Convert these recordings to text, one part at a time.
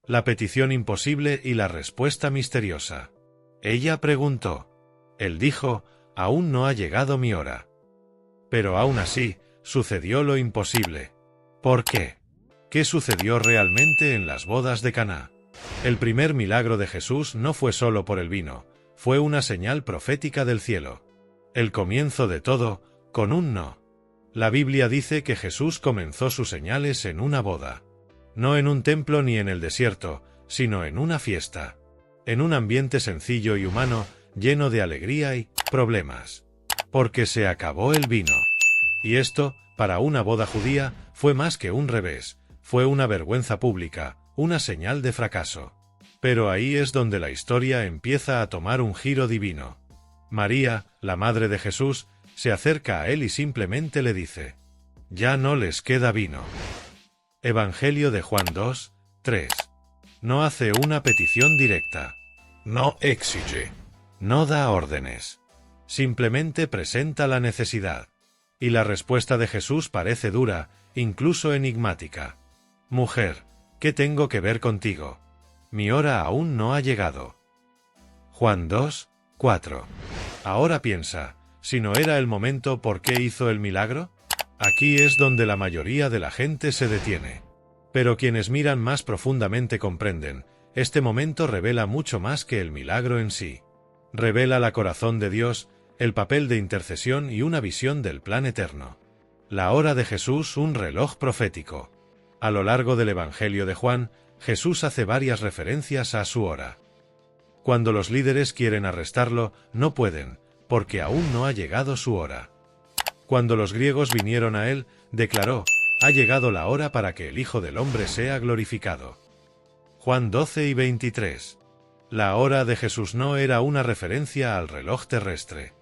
La petición imposible y la respuesta misteriosa. Ella preguntó. Él dijo, aún no ha llegado mi hora. Pero aún así, sucedió lo imposible. ¿Por qué? ¿Qué sucedió realmente en las bodas de Caná? El primer milagro de Jesús no fue solo por el vino, fue una señal profética del cielo. El comienzo de todo, con un no. La Biblia dice que Jesús comenzó sus señales en una boda. No en un templo ni en el desierto, sino en una fiesta. En un ambiente sencillo y humano, lleno de alegría y problemas. Porque se acabó el vino. Y esto, para una boda judía, fue más que un revés, fue una vergüenza pública, una señal de fracaso. Pero ahí es donde la historia empieza a tomar un giro divino. María, la madre de Jesús, se acerca a él y simplemente le dice: «Ya no les queda vino». Evangelio de Juan 2, 3. No hace una petición directa. No exige. No da órdenes. Simplemente presenta la necesidad. Y la respuesta de Jesús parece dura, incluso enigmática. «Mujer, ¿qué tengo que ver contigo? Mi hora aún no ha llegado». Juan 2, 4. Ahora piensa, si no era el momento, ¿por qué hizo el milagro? Aquí es donde la mayoría de la gente se detiene. Pero quienes miran más profundamente comprenden, este momento revela mucho más que el milagro en sí. Revela la corazón de Dios, el papel de intercesión y una visión del plan eterno. La hora de Jesús, un reloj profético. A lo largo del Evangelio de Juan, Jesús hace varias referencias a su hora. Cuando los líderes quieren arrestarlo, no pueden, porque aún no ha llegado su hora. Cuando los griegos vinieron a él, declaró: «Ha llegado la hora para que el Hijo del Hombre sea glorificado». Juan 12 y 23. La hora de Jesús no era una referencia al reloj terrestre.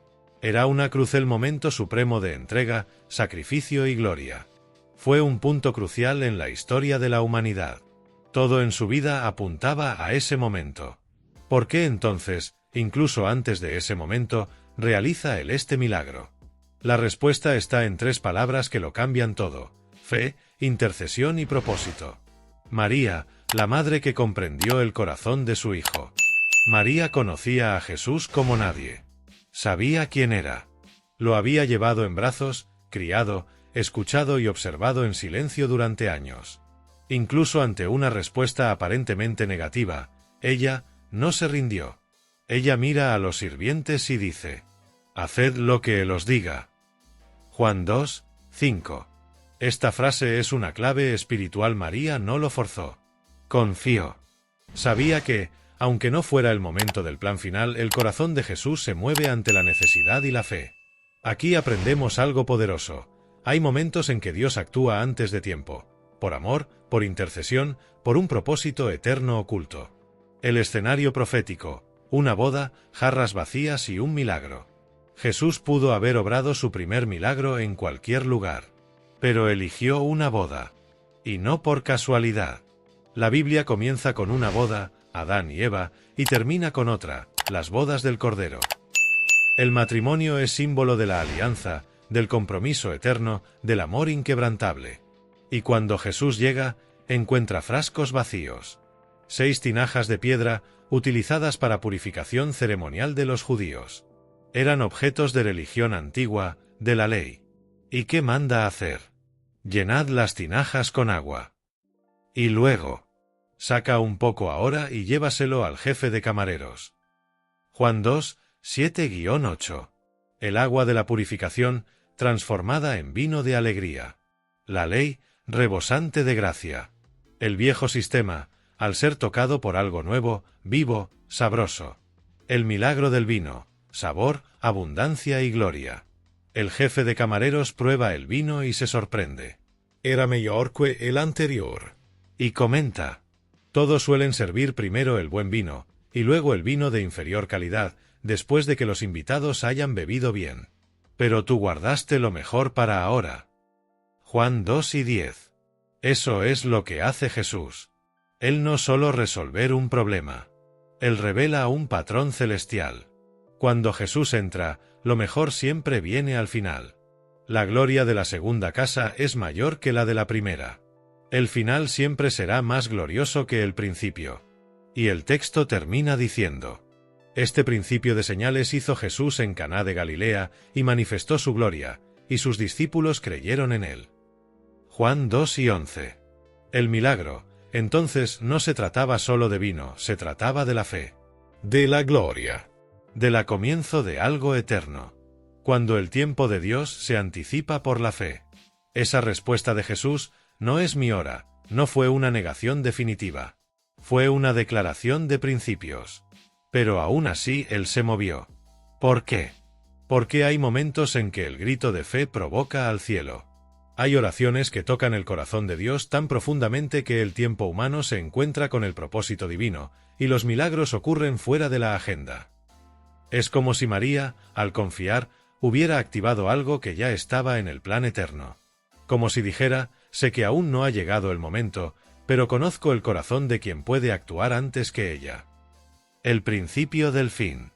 Era una cruz, el momento supremo de entrega, sacrificio y gloria. Fue un punto crucial en la historia de la humanidad. Todo en su vida apuntaba a ese momento. ¿Por qué entonces, incluso antes de ese momento, realiza él este milagro? La respuesta está en tres palabras que lo cambian todo: fe, intercesión y propósito. María, la madre que comprendió el corazón de su hijo. María conocía a Jesús como nadie. Sabía quién era. Lo había llevado en brazos, criado, escuchado y observado en silencio durante años. Incluso ante una respuesta aparentemente negativa, ella no se rindió. Ella mira a los sirvientes y dice: «Haced lo que él os diga». Juan 2, 5. Esta frase es una clave espiritual. María no lo forzó. Confió. Sabía que, aunque no fuera el momento del plan final, el corazón de Jesús se mueve ante la necesidad y la fe. Aquí aprendemos algo poderoso. Hay momentos en que Dios actúa antes de tiempo, por amor, por intercesión, por un propósito eterno oculto. El escenario profético: una boda, jarras vacías y un milagro. Jesús pudo haber obrado su primer milagro en cualquier lugar. Pero eligió una boda. Y no por casualidad. La Biblia comienza con una boda, Adán y Eva, y termina con otra, las bodas del Cordero. El matrimonio es símbolo de la alianza, del compromiso eterno, del amor inquebrantable. Y cuando Jesús llega, encuentra frascos vacíos. 6 tinajas de piedra, utilizadas para purificación ceremonial de los judíos. Eran objetos de religión antigua, de la ley. ¿Y qué manda hacer? Llenad las tinajas con agua. Y luego, saca un poco ahora y llévaselo al jefe de camareros. Juan 2, 7-8. El agua de la purificación, transformada en vino de alegría. La ley, rebosante de gracia. El viejo sistema, al ser tocado por algo nuevo, vivo, sabroso. El milagro del vino, sabor, abundancia y gloria. El jefe de camareros prueba el vino y se sorprende. Era mejor que el anterior. Y comenta: todos suelen servir primero el buen vino, y luego el vino de inferior calidad, después de que los invitados hayan bebido bien. Pero tú guardaste lo mejor para ahora. Juan 2 y 10. Eso es lo que hace Jesús. Él no solo resolver un problema. Él revela un patrón celestial. Cuando Jesús entra, lo mejor siempre viene al final. La gloria de la segunda casa es mayor que la de la primera. El final siempre será más glorioso que el principio. Y el texto termina diciendo: este principio de señales hizo Jesús en Caná de Galilea y manifestó su gloria, y sus discípulos creyeron en él. Juan 2:11. El milagro, entonces, no se trataba solo de vino, se trataba de la fe, de la gloria, de la comienzo de algo eterno. Cuando el tiempo de Dios se anticipa por la fe. Esa respuesta de Jesús: no es mi hora, no fue una negación definitiva. Fue una declaración de principios. Pero aún así él se movió. ¿Por qué? Porque hay momentos en que el grito de fe provoca al cielo. Hay oraciones que tocan el corazón de Dios tan profundamente que el tiempo humano se encuentra con el propósito divino, y los milagros ocurren fuera de la agenda. Es como si María, al confiar, hubiera activado algo que ya estaba en el plan eterno. Como si dijera: sé que aún no ha llegado el momento, pero conozco el corazón de quien puede actuar antes que ella. El principio del fin.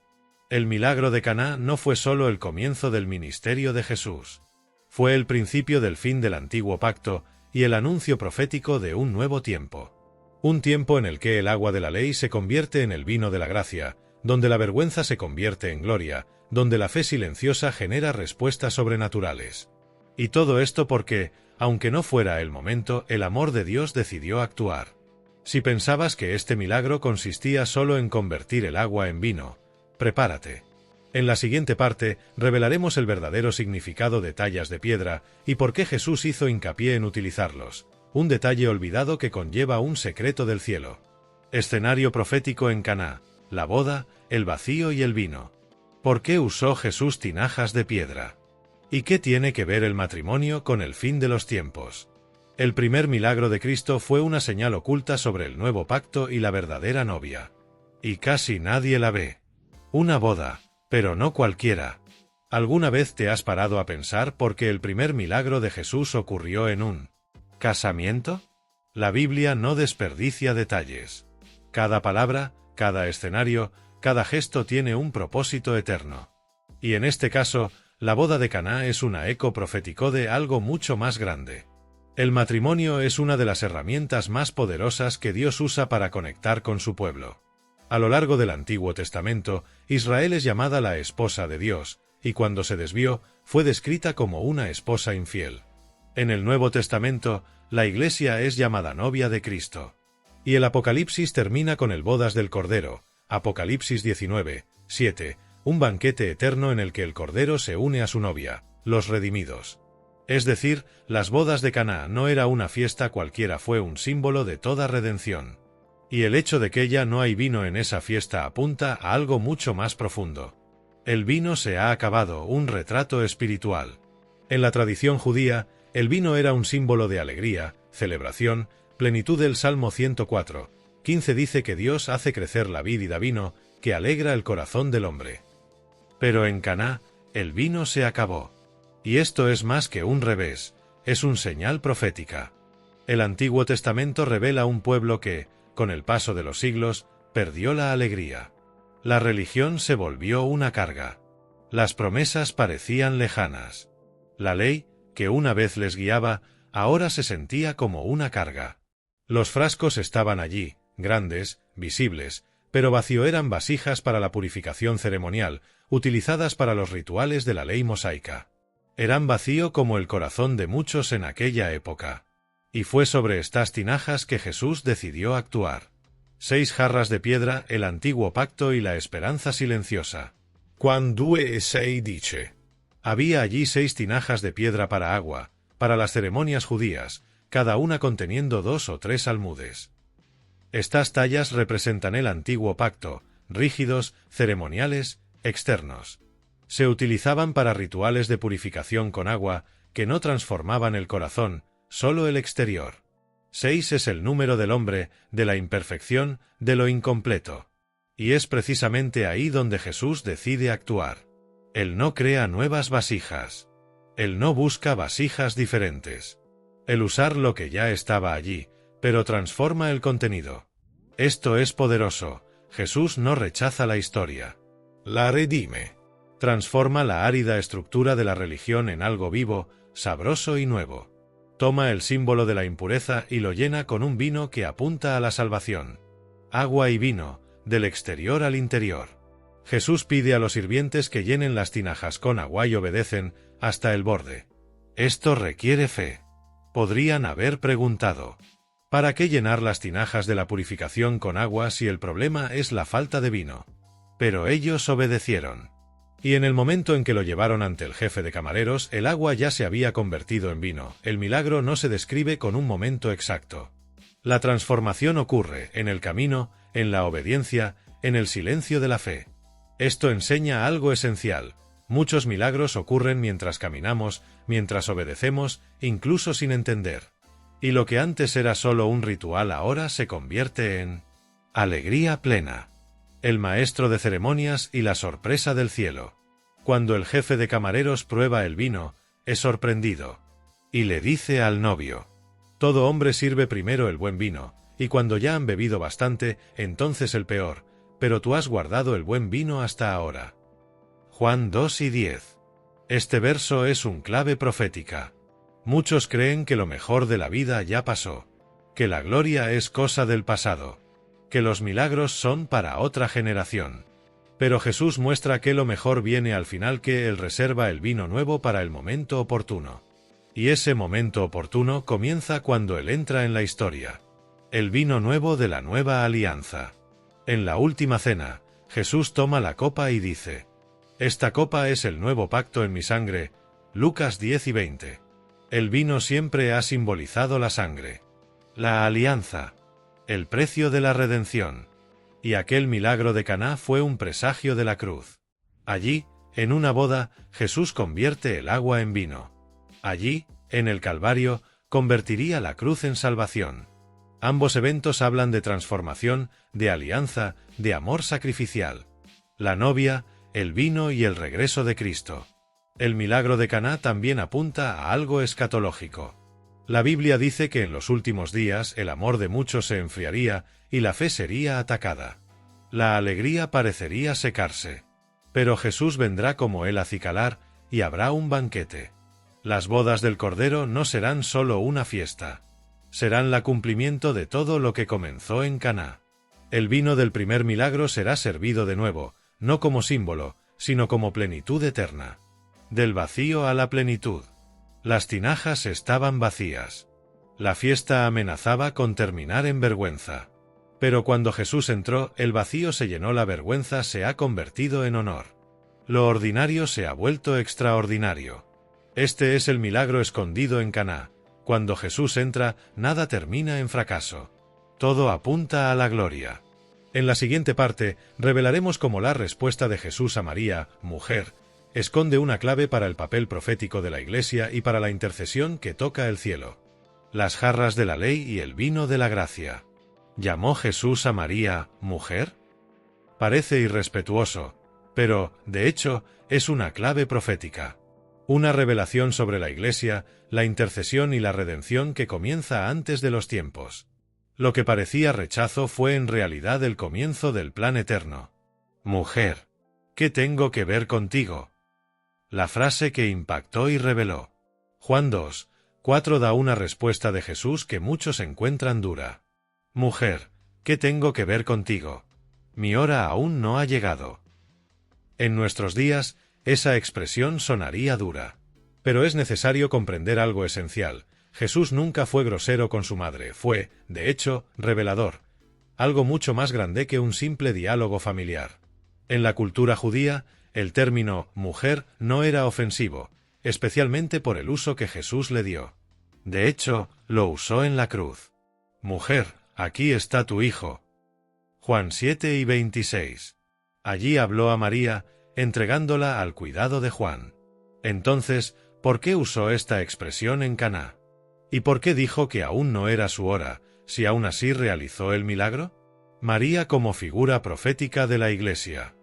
El milagro de Caná no fue solo el comienzo del ministerio de Jesús. Fue el principio del fin del antiguo pacto y el anuncio profético de un nuevo tiempo. Un tiempo en el que el agua de la ley se convierte en el vino de la gracia, donde la vergüenza se convierte en gloria, donde la fe silenciosa genera respuestas sobrenaturales. Y todo esto porque, aunque no fuera el momento, el amor de Dios decidió actuar. Si pensabas que este milagro consistía solo en convertir el agua en vino, prepárate. En la siguiente parte, revelaremos el verdadero significado de tallas de piedra y por qué Jesús hizo hincapié en utilizarlos, un detalle olvidado que conlleva un secreto del cielo. Escenario profético en Caná: la boda, el vacío y el vino. ¿Por qué usó Jesús tinajas de piedra? ¿Y qué tiene que ver el matrimonio con el fin de los tiempos? El primer milagro de Cristo fue una señal oculta sobre el nuevo pacto y la verdadera novia. Y casi nadie la ve. Una boda, pero no cualquiera. ¿Alguna vez te has parado a pensar por qué el primer milagro de Jesús ocurrió en un casamiento? La Biblia no desperdicia detalles. Cada palabra, cada escenario, cada gesto tiene un propósito eterno. Y en este caso, la boda de Caná es una eco profético de algo mucho más grande. El matrimonio es una de las herramientas más poderosas que Dios usa para conectar con su pueblo. A lo largo del Antiguo Testamento, Israel es llamada la esposa de Dios, y cuando se desvió, fue descrita como una esposa infiel. En el Nuevo Testamento, la Iglesia es llamada novia de Cristo. Y el Apocalipsis termina con el bodas del Cordero, Apocalipsis 19:7, un banquete eterno en el que el Cordero se une a su novia, los redimidos. Es decir, las bodas de Caná no era una fiesta cualquiera, fue un símbolo de toda redención. Y el hecho de que ya no hay vino en esa fiesta apunta a algo mucho más profundo. El vino se ha acabado, un retrato espiritual. En la tradición judía, el vino era un símbolo de alegría, celebración, plenitud. El Salmo 104:15 dice que Dios hace crecer la vid y da vino, que alegra el corazón del hombre. Pero en Caná, el vino se acabó. Y esto es más que un revés, es un señal profética. El Antiguo Testamento revela un pueblo que, con el paso de los siglos, perdió la alegría. La religión se volvió una carga. Las promesas parecían lejanas. La ley, que una vez les guiaba, ahora se sentía como una carga. Los frascos estaban allí, grandes, visibles, pero vacío. Eran vasijas para la purificación ceremonial, utilizadas para los rituales de la ley mosaica. Eran vacío como el corazón de muchos en aquella época. Y fue sobre estas tinajas que Jesús decidió actuar. 6 jarras de piedra, el antiguo pacto y la esperanza silenciosa. Juan 2:6 dice: había allí 6 tinajas de piedra para agua, para las ceremonias judías, cada una conteniendo 2 o 3 almudes. Estas tallas representan el antiguo pacto, rígidos, ceremoniales, externos. Se utilizaban para rituales de purificación con agua, que no transformaban el corazón, solo el exterior. 6 es el número del hombre, de la imperfección, de lo incompleto. Y es precisamente ahí donde Jesús decide actuar. Él no crea nuevas vasijas. Él no busca vasijas diferentes. Él usar lo que ya estaba allí, pero transforma el contenido. Esto es poderoso. Jesús no rechaza la historia. La redime. Transforma la árida estructura de la religión en algo vivo, sabroso y nuevo. Toma el símbolo de la impureza y lo llena con un vino que apunta a la salvación. Agua y vino, del exterior al interior. Jesús pide a los sirvientes que llenen las tinajas con agua y obedecen hasta el borde. Esto requiere fe. Podrían haber preguntado: ¿para qué llenar las tinajas de la purificación con agua si el problema es la falta de vino? Pero ellos obedecieron. Y en el momento en que lo llevaron ante el jefe de camareros, el agua ya se había convertido en vino. El milagro no se describe con un momento exacto. La transformación ocurre en el camino, en la obediencia, en el silencio de la fe. Esto enseña algo esencial. Muchos milagros ocurren mientras caminamos, mientras obedecemos, incluso sin entender. Y lo que antes era solo un ritual ahora se convierte en alegría plena. El maestro de ceremonias y la sorpresa del cielo. Cuando el jefe de camareros prueba el vino, es sorprendido. Y le dice al novio: todo hombre sirve primero el buen vino, y cuando ya han bebido bastante, entonces el peor, pero tú has guardado el buen vino hasta ahora. Juan 2:10. Este verso es un clave profética. Muchos creen que lo mejor de la vida ya pasó, que la gloria es cosa del pasado, que los milagros son para otra generación. Pero Jesús muestra que lo mejor viene al final, que Él reserva el vino nuevo para el momento oportuno. Y ese momento oportuno comienza cuando Él entra en la historia. El vino nuevo de la nueva alianza. En la última cena, Jesús toma la copa y dice: esta copa es el nuevo pacto en mi sangre. Lucas 10:20. El vino siempre ha simbolizado la sangre, la alianza, el precio de la redención. Y aquel milagro de Caná fue un presagio de la cruz. Allí, en una boda, Jesús convierte el agua en vino. Allí, en el Calvario, convertiría la cruz en salvación. Ambos eventos hablan de transformación, de alianza, de amor sacrificial. La novia, el vino y el regreso de Cristo. El milagro de Caná también apunta a algo escatológico. La Biblia dice que en los últimos días el amor de muchos se enfriaría y la fe sería atacada. La alegría parecería secarse. Pero Jesús vendrá como el acicalar y habrá un banquete. Las bodas del Cordero no serán solo una fiesta. Serán el cumplimiento de todo lo que comenzó en Caná. El vino del primer milagro será servido de nuevo, no como símbolo, sino como plenitud eterna. Del vacío a la plenitud. Las tinajas estaban vacías. La fiesta amenazaba con terminar en vergüenza. Pero cuando Jesús entró, el vacío se llenó, la vergüenza se ha convertido en honor. Lo ordinario se ha vuelto extraordinario. Este es el milagro escondido en Caná. Cuando Jesús entra, nada termina en fracaso. Todo apunta a la gloria. En la siguiente parte, revelaremos cómo la respuesta de Jesús a María, mujer, esconde una clave para el papel profético de la Iglesia y para la intercesión que toca el cielo. Las jarras de la ley y el vino de la gracia. ¿Llamó Jesús a María, mujer? Parece irrespetuoso, pero, de hecho, es una clave profética. Una revelación sobre la Iglesia, la intercesión y la redención que comienza antes de los tiempos. Lo que parecía rechazo fue en realidad el comienzo del plan eterno. Mujer, ¿qué tengo que ver contigo? La frase que impactó y reveló. Juan 2:4 da una respuesta de Jesús que muchos encuentran dura. Mujer, ¿qué tengo que ver contigo? Mi hora aún no ha llegado. En nuestros días, esa expresión sonaría dura. Pero es necesario comprender algo esencial. Jesús nunca fue grosero con su madre, fue, de hecho, revelador. Algo mucho más grande que un simple diálogo familiar. En la cultura judía, el término mujer no era ofensivo, especialmente por el uso que Jesús le dio. De hecho, lo usó en la cruz. Mujer, aquí está tu hijo. Juan 7:26. Allí habló a María, entregándola al cuidado de Juan. Entonces, ¿por qué usó esta expresión en Caná? ¿Y por qué dijo que aún no era su hora, si aún así realizó el milagro? María como figura profética de la Iglesia.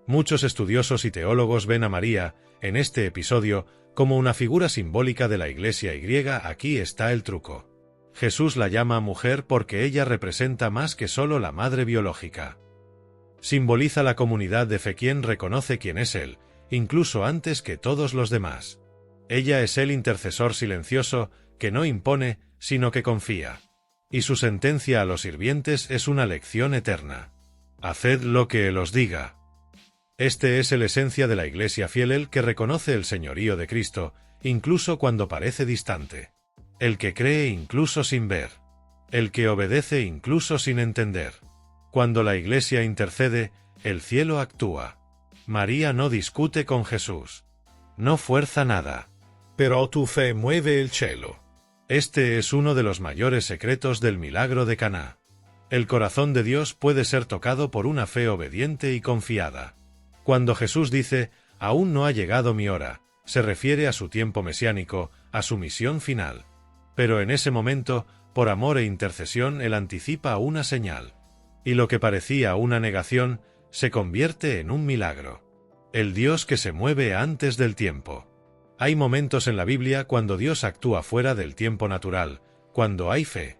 Muchos estudiosos y teólogos ven a María, en este episodio, como una figura simbólica de la Iglesia griega. Aquí está el truco. Jesús la llama mujer porque ella representa más que solo la madre biológica. Simboliza la comunidad de fe, quien reconoce quién es Él, incluso antes que todos los demás. Ella es el intercesor silencioso que no impone, sino que confía. Y su sentencia a los sirvientes es una lección eterna. Haced lo que Él os diga. Este es el esencia de la Iglesia fiel, el que reconoce el señorío de Cristo, incluso cuando parece distante. El que cree incluso sin ver. El que obedece incluso sin entender. Cuando la Iglesia intercede, el cielo actúa. María no discute con Jesús. No fuerza nada. Pero tu fe mueve el cielo. Este es uno de los mayores secretos del milagro de Caná. El corazón de Dios puede ser tocado por una fe obediente y confiada. Cuando Jesús dice, aún no ha llegado mi hora, se refiere a su tiempo mesiánico, a su misión final. Pero en ese momento, por amor e intercesión, Él anticipa una señal. Y lo que parecía una negación, se convierte en un milagro. El Dios que se mueve antes del tiempo. Hay momentos en la Biblia cuando Dios actúa fuera del tiempo natural, cuando hay fe.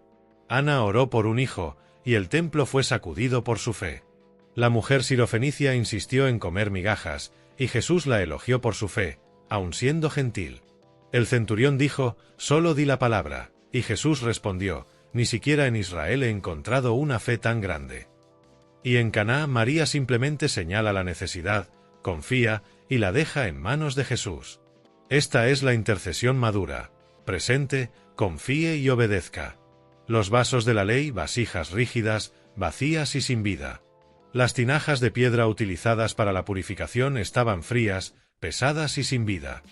Ana oró por un hijo, y el templo fue sacudido por su fe. La mujer sirofenicia insistió en comer migajas, y Jesús la elogió por su fe, aun siendo gentil. El centurión dijo, solo di la palabra, y Jesús respondió, ni siquiera en Israel he encontrado una fe tan grande. Y en Caná, María simplemente señala la necesidad, confía, y la deja en manos de Jesús. Esta es la intercesión madura, presente, confíe y obedezca. Los vasos de la ley, vasijas rígidas, vacías y sin vida. Las tinajas de piedra utilizadas para la purificación estaban frías, pesadas y sin vida.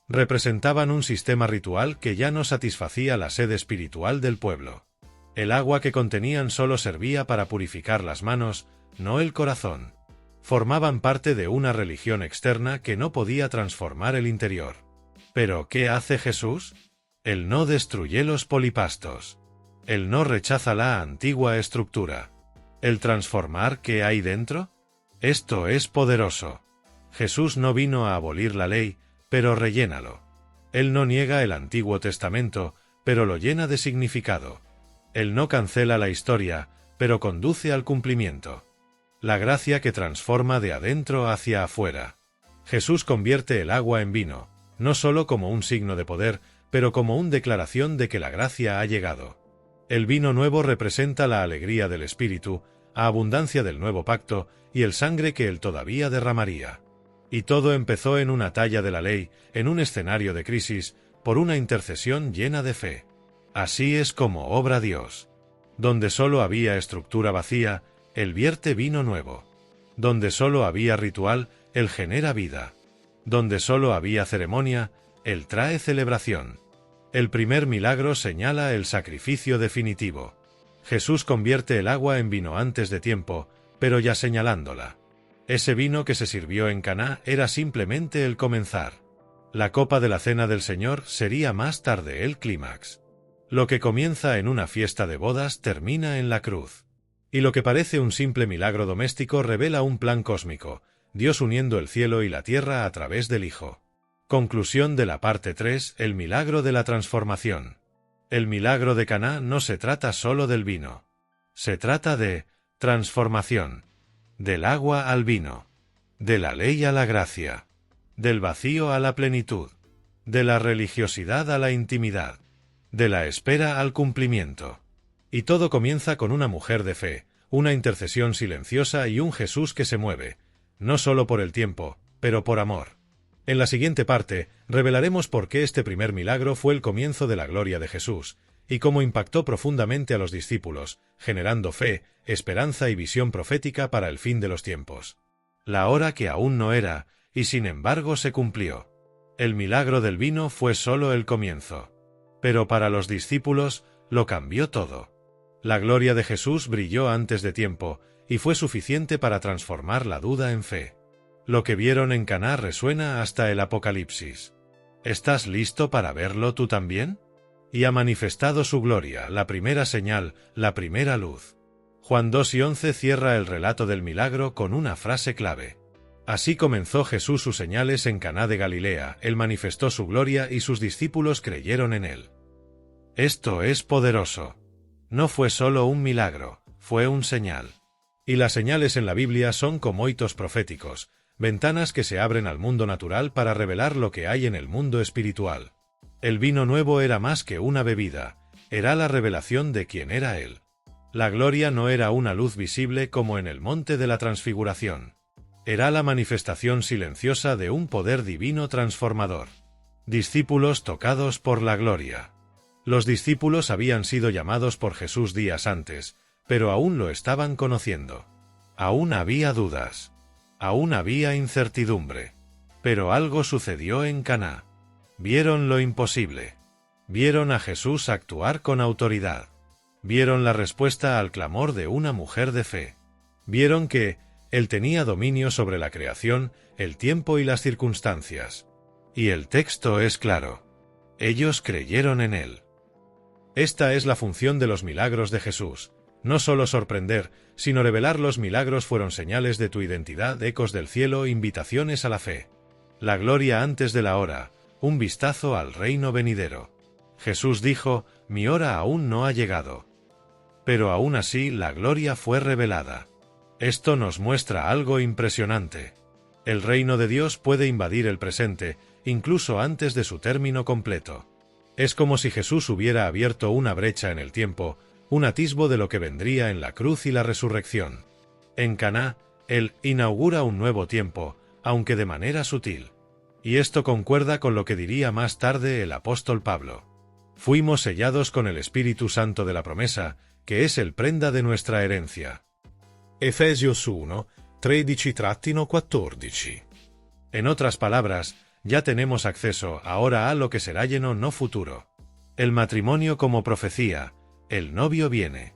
Representaban un sistema ritual que ya no satisfacía la sed espiritual del pueblo. El agua que contenían solo servía para purificar las manos, no el corazón. Formaban parte de una religión externa que no podía transformar el interior. ¿Pero qué hace Jesús? Él no destruye los polipastos. Él no rechaza la antigua estructura. ¿El transformar qué hay dentro? Esto es poderoso. Jesús no vino a abolir la ley, pero rellénalo. Él no niega el Antiguo Testamento, pero lo llena de significado. Él no cancela la historia, pero conduce al cumplimiento. La gracia que transforma de adentro hacia afuera. Jesús convierte el agua en vino, no solo como un signo de poder, pero como una declaración de que la gracia ha llegado. El vino nuevo representa la alegría del Espíritu, a abundancia del nuevo pacto, y el sangre que Él todavía derramaría. Y todo empezó en una talla de la ley, en un escenario de crisis, por una intercesión llena de fe. Así es como obra Dios. Donde solo había estructura vacía, Él vierte vino nuevo. Donde solo había ritual, Él genera vida. Donde solo había ceremonia, Él trae celebración. El primer milagro señala el sacrificio definitivo. Jesús convierte el agua en vino antes de tiempo, pero ya señalándola. Ese vino que se sirvió en Caná era simplemente el comenzar. La copa de la cena del Señor sería más tarde el clímax. Lo que comienza en una fiesta de bodas termina en la cruz. Y lo que parece un simple milagro doméstico revela un plan cósmico, Dios uniendo el cielo y la tierra a través del Hijo. Conclusión de la parte 3, el milagro de la transformación. El milagro de Caná no se trata solo del vino. Se trata de transformación. Del agua al vino. De la ley a la gracia. Del vacío a la plenitud. De la religiosidad a la intimidad. De la espera al cumplimiento. Y todo comienza con una mujer de fe, una intercesión silenciosa y un Jesús que se mueve, no solo por el tiempo, pero por amor. En la siguiente parte, revelaremos por qué este primer milagro fue el comienzo de la gloria de Jesús, y cómo impactó profundamente a los discípulos, generando fe, esperanza y visión profética para el fin de los tiempos. La hora que aún no era, y sin embargo se cumplió. El milagro del vino fue solo el comienzo. Pero para los discípulos, lo cambió todo. La gloria de Jesús brilló antes de tiempo, y fue suficiente para transformar la duda en fe. Lo que vieron en Caná resuena hasta el Apocalipsis. ¿Estás listo para verlo tú también? Y ha manifestado su gloria, la primera señal, la primera luz. Juan 2:11 cierra el relato del milagro con una frase clave. Así comenzó Jesús sus señales en Caná de Galilea, Él manifestó su gloria y sus discípulos creyeron en Él. Esto es poderoso. No fue solo un milagro, fue un señal. Y las señales en la Biblia son como hitos proféticos, ventanas que se abren al mundo natural para revelar lo que hay en el mundo espiritual. El vino nuevo era más que una bebida, era la revelación de quién era Él. La gloria no era una luz visible como en el monte de la transfiguración. Era la manifestación silenciosa de un poder divino transformador. Discípulos tocados por la gloria. Los discípulos habían sido llamados por Jesús días antes, pero aún lo estaban conociendo. Aún había dudas. Aún había incertidumbre. Pero algo sucedió en Caná. Vieron lo imposible. Vieron a Jesús actuar con autoridad. Vieron la respuesta al clamor de una mujer de fe. Vieron que Él tenía dominio sobre la creación, el tiempo y las circunstancias. Y el texto es claro. Ellos creyeron en Él. Esta es la función de los milagros de Jesús. No solo sorprender, sino revelar. Los milagros fueron señales de tu identidad, ecos del cielo, invitaciones a la fe. La gloria antes de la hora, un vistazo al reino venidero. Jesús dijo, mi hora aún no ha llegado. Pero aún así la gloria fue revelada. Esto nos muestra algo impresionante. El reino de Dios puede invadir el presente, incluso antes de su término completo. Es como si Jesús hubiera abierto una brecha en el tiempo, un atisbo de lo que vendría en la cruz y la resurrección. En Caná, Él inaugura un nuevo tiempo, aunque de manera sutil. Y esto concuerda con lo que diría más tarde el apóstol Pablo. Fuimos sellados con el Espíritu Santo de la promesa, que es el prenda de nuestra herencia. Efesios 1, 13-14. En otras palabras, ya tenemos acceso ahora a lo que será lleno no futuro. El matrimonio como profecía, el novio viene.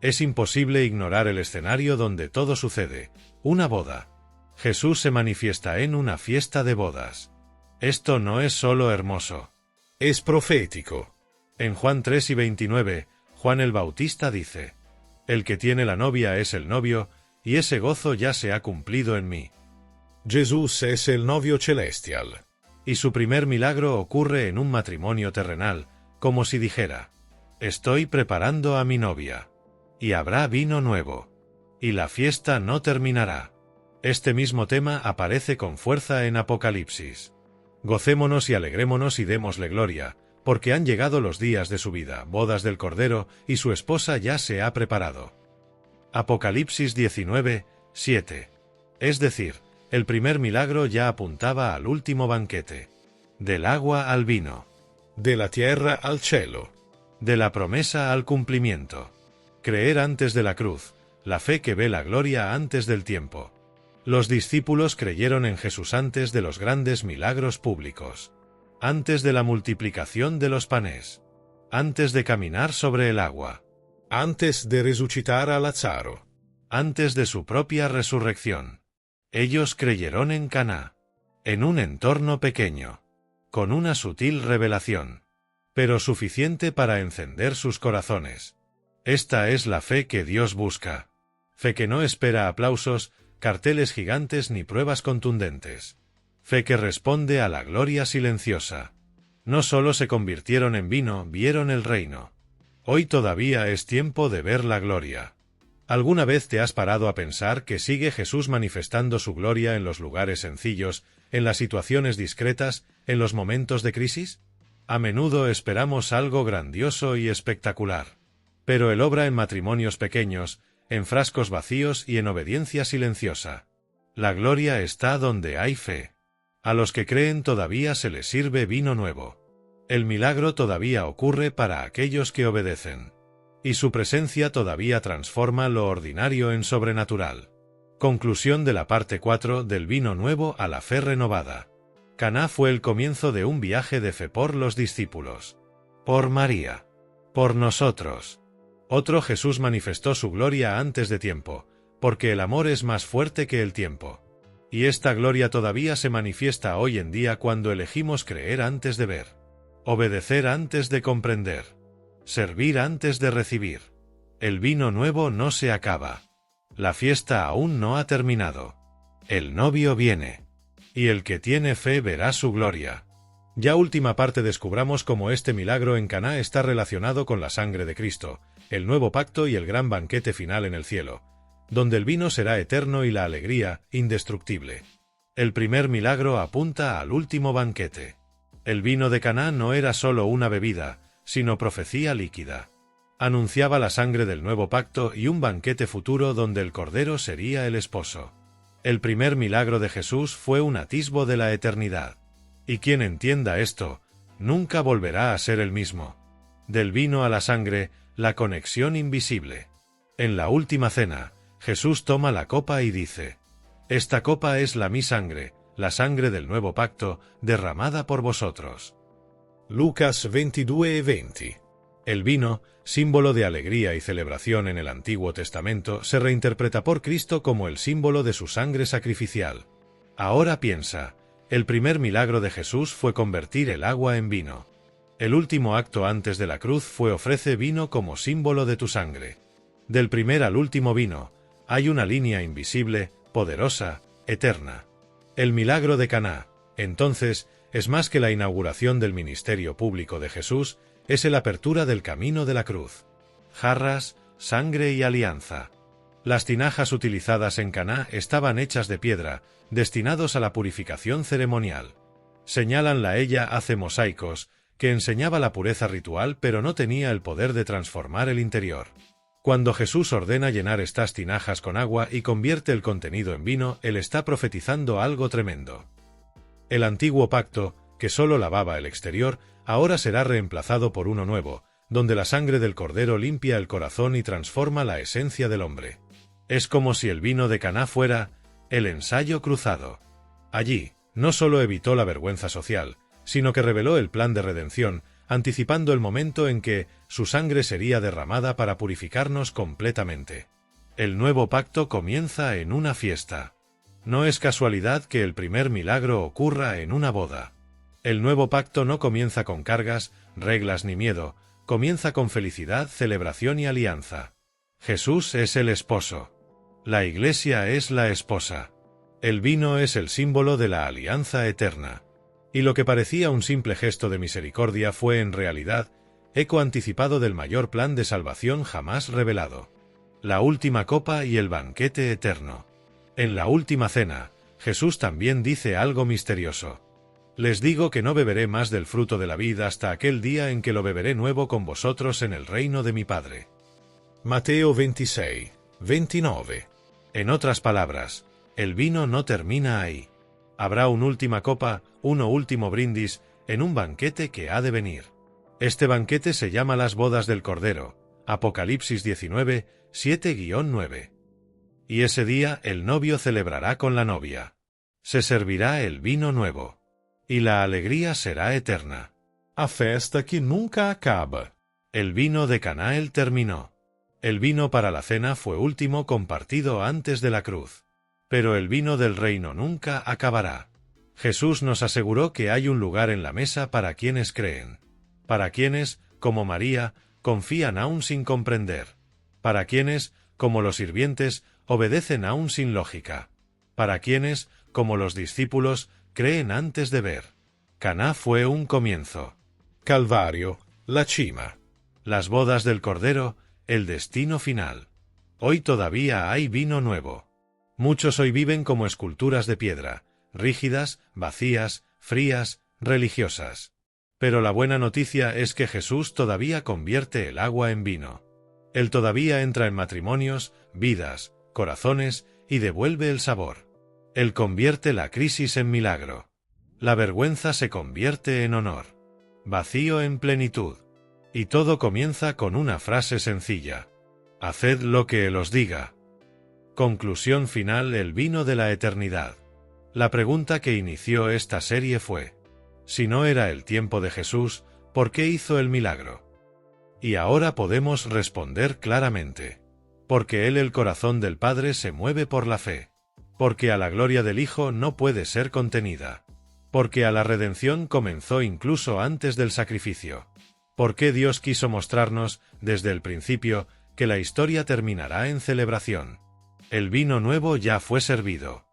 Es imposible ignorar el escenario donde todo sucede, una boda. Jesús se manifiesta en una fiesta de bodas. Esto no es solo hermoso. Es profético. En Juan 3:29, Juan el Bautista dice, el que tiene la novia es el novio, y ese gozo ya se ha cumplido en mí. Jesús es el novio celestial. Y su primer milagro ocurre en un matrimonio terrenal, como si dijera, estoy preparando a mi novia. Y habrá vino nuevo. Y la fiesta no terminará. Este mismo tema aparece con fuerza en Apocalipsis. Gocémonos y alegrémonos y démosle gloria, porque han llegado los días de su vida, bodas del Cordero, y su esposa ya se ha preparado. Apocalipsis 19:7. Es decir, el primer milagro ya apuntaba al último banquete. Del agua al vino. De la tierra al cielo. De la promesa al cumplimiento. Creer antes de la cruz, la fe que ve la gloria antes del tiempo. Los discípulos creyeron en Jesús antes de los grandes milagros públicos. Antes de la multiplicación de los panes. Antes de caminar sobre el agua. Antes de resucitar a Lázaro. Antes de su propia resurrección. Ellos creyeron en Caná. En un entorno pequeño. Con una sutil revelación. Pero suficiente para encender sus corazones. Esta es la fe que Dios busca. Fe que no espera aplausos, carteles gigantes ni pruebas contundentes. Fe que responde a la gloria silenciosa. No solo se convirtieron en vino, vieron el reino. Hoy todavía es tiempo de ver la gloria. ¿Alguna vez te has parado a pensar que sigue Jesús manifestando su gloria en los lugares sencillos, en las situaciones discretas, en los momentos de crisis? A menudo esperamos algo grandioso y espectacular. Pero Él obra en matrimonios pequeños, en frascos vacíos y en obediencia silenciosa. La gloria está donde hay fe. A los que creen todavía se les sirve vino nuevo. El milagro todavía ocurre para aquellos que obedecen. Y su presencia todavía transforma lo ordinario en sobrenatural. Conclusión de la parte 4 del vino nuevo a la fe renovada. Caná fue el comienzo de un viaje de fe por los discípulos. Por María. Por nosotros. Otro Jesús manifestó su gloria antes de tiempo, porque el amor es más fuerte que el tiempo. Y esta gloria todavía se manifiesta hoy en día cuando elegimos creer antes de ver, obedecer antes de comprender, servir antes de recibir. El vino nuevo no se acaba. La fiesta aún no ha terminado. El novio viene. Y el que tiene fe verá su gloria. Ya última parte descubramos cómo este milagro en Caná está relacionado con la sangre de Cristo, el nuevo pacto y el gran banquete final en el cielo, donde el vino será eterno y la alegría indestructible. El primer milagro apunta al último banquete. El vino de Caná no era solo una bebida, sino profecía líquida. Anunciaba la sangre del nuevo pacto y un banquete futuro donde el Cordero sería el esposo. El primer milagro de Jesús fue un atisbo de la eternidad. Y quien entienda esto, nunca volverá a ser el mismo. Del vino a la sangre, la conexión invisible. En la última cena, Jesús toma la copa y dice: «Esta copa es mi sangre, la sangre del nuevo pacto, derramada por vosotros». Lucas 22:20. El vino, símbolo de alegría y celebración en el Antiguo Testamento, se reinterpreta por Cristo como el símbolo de su sangre sacrificial. Ahora piensa, el primer milagro de Jesús fue convertir el agua en vino. El último acto antes de la cruz fue ofrece vino como símbolo de tu sangre. Del primer al último vino, hay una línea invisible, poderosa, eterna. El milagro de Caná, entonces, es más que la inauguración del ministerio público de Jesús, es la apertura del camino de la cruz. Jarras, sangre y alianza. Las tinajas utilizadas en Caná estaban hechas de piedra, destinados a la purificación ceremonial. Señalan ella hace mosaicos, que enseñaba la pureza ritual pero no tenía el poder de transformar el interior. Cuando Jesús ordena llenar estas tinajas con agua y convierte el contenido en vino, él está profetizando algo tremendo. El antiguo pacto, que solo lavaba el exterior, ahora será reemplazado por uno nuevo, donde la sangre del Cordero limpia el corazón y transforma la esencia del hombre. Es como si el vino de Caná fuera el ensayo cruzado. Allí, no solo evitó la vergüenza social, sino que reveló el plan de redención, anticipando el momento en que su sangre sería derramada para purificarnos completamente. El nuevo pacto comienza en una fiesta. No es casualidad que el primer milagro ocurra en una boda. El nuevo pacto no comienza con cargas, reglas ni miedo, comienza con felicidad, celebración y alianza. Jesús es el esposo. La Iglesia es la esposa. El vino es el símbolo de la alianza eterna. Y lo que parecía un simple gesto de misericordia fue en realidad eco anticipado del mayor plan de salvación jamás revelado. La última copa y el banquete eterno. En la última cena, Jesús también dice algo misterioso. Les digo que no beberé más del fruto de la vid hasta aquel día en que lo beberé nuevo con vosotros en el reino de mi Padre. Mateo 26:29. En otras palabras, el vino no termina ahí. Habrá una última copa, un último brindis, en un banquete que ha de venir. Este banquete se llama las bodas del Cordero, Apocalipsis 19, 7-9. Y ese día el novio celebrará con la novia. Se servirá el vino nuevo. Y la alegría será eterna. A festa que nunca acaba. El vino de Caná terminó. El vino para la cena fue último compartido antes de la cruz. Pero el vino del reino nunca acabará. Jesús nos aseguró que hay un lugar en la mesa para quienes creen. Para quienes, como María, confían aún sin comprender. Para quienes, como los sirvientes, obedecen aún sin lógica. Para quienes, como los discípulos, creen antes de ver. Caná fue un comienzo. Calvario, la cima. Las bodas del Cordero, el destino final. Hoy todavía hay vino nuevo. Muchos hoy viven como esculturas de piedra, rígidas, vacías, frías, religiosas. Pero la buena noticia es que Jesús todavía convierte el agua en vino. Él todavía entra en matrimonios, vidas, corazones y devuelve el sabor. Él convierte la crisis en milagro. La vergüenza se convierte en honor. Vacío en plenitud. Y todo comienza con una frase sencilla. Haced lo que Él os diga. Conclusión final: el vino de la eternidad. La pregunta que inició esta serie fue: si no era el tiempo de Jesús, ¿por qué hizo el milagro? Y ahora podemos responder claramente. Porque el corazón del Padre se mueve por la fe. Porque a la gloria del Hijo no puede ser contenida. Porque a la redención comenzó incluso antes del sacrificio. Porque Dios quiso mostrarnos, desde el principio, que la historia terminará en celebración. El vino nuevo ya fue servido.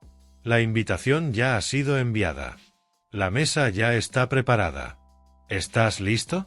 La invitación ya ha sido enviada. La mesa ya está preparada. ¿Estás listo?